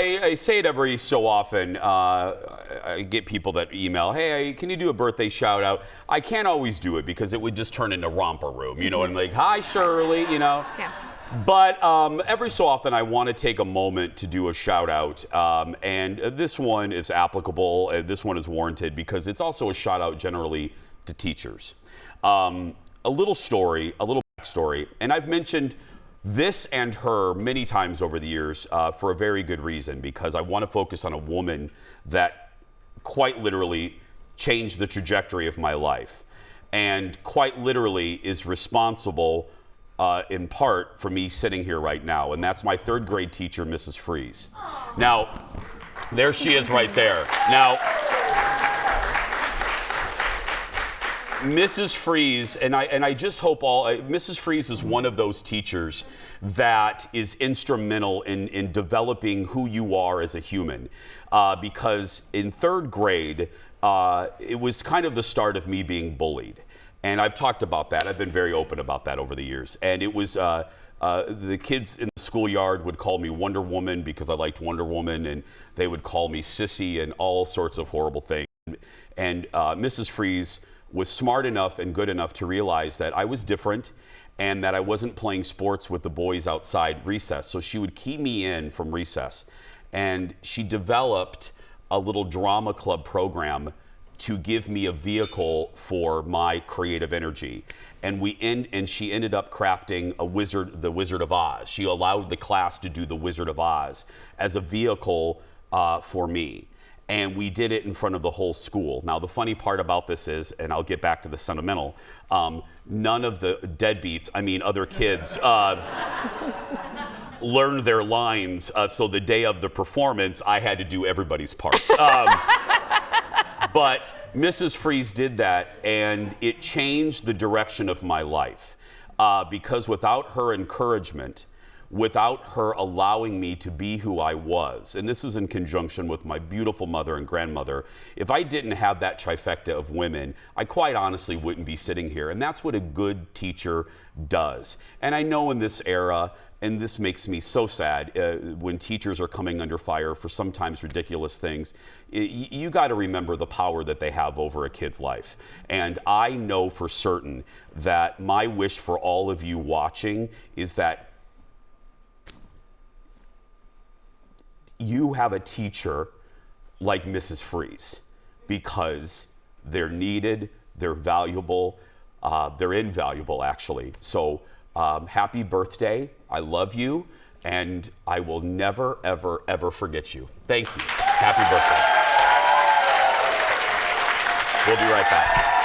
I say it every so often. I get people that email, hey, can you do a birthday shout out? I can't always do it because it would just turn into romper room, you know, and like, hi, Shirley, you know. Yeah. But every so often I want to take a moment to do a shout out. And this one is applicable. This one is warranted because it's also a shout out generally to teachers. A little story, a little backstory. And I've mentioned this and her many times over the years for a very good reason, because I want to focus on a woman that quite literally changed the trajectory of my life and quite literally is responsible in part for me sitting here right now. And that's my third grade teacher, Mrs. Freese. Now, there she is right there. Now, Mrs. Freese, and I just hope Mrs. Freese is one of those teachers that is instrumental in developing who you are as a human. Because in third grade, it was kind of the start of me being bullied. And I've talked about that. I've been very open about that over the years. And it was, the kids in the schoolyard would call me Wonder Woman because I liked Wonder Woman, and they would call me Sissy and all sorts of horrible things. And Mrs. Freese was smart enough and good enough to realize that I was different and that I wasn't playing sports with the boys outside recess. So she would keep me in from recess. And she developed a little drama club program to give me a vehicle for my creative energy. And she ended up crafting the Wizard of Oz. She allowed the class to do the Wizard of Oz as a vehicle for me. And we did it in front of the whole school. Now, the funny part about this is, and I'll get back to the sentimental, none of the deadbeats, I mean other kids, learned their lines. So the day of the performance, I had to do everybody's part. But Mrs. Freese did that, and it changed the direction of my life. Because without her encouragement, without her allowing me to be who I was, and this is in conjunction with my beautiful mother and grandmother, if I didn't have that trifecta of women, I quite honestly wouldn't be sitting here. And that's what a good teacher does. And I know in this era, and this makes me so sad, when teachers are coming under fire for sometimes ridiculous things, you got to remember the power that they have over a kid's life. And I know for certain that my wish for all of you watching is that you have a teacher like Mrs. Freese, because they're needed, they're valuable, they're invaluable actually. So happy birthday, I love you, and I will never, ever, ever forget you. Thank you, happy birthday. We'll be right back.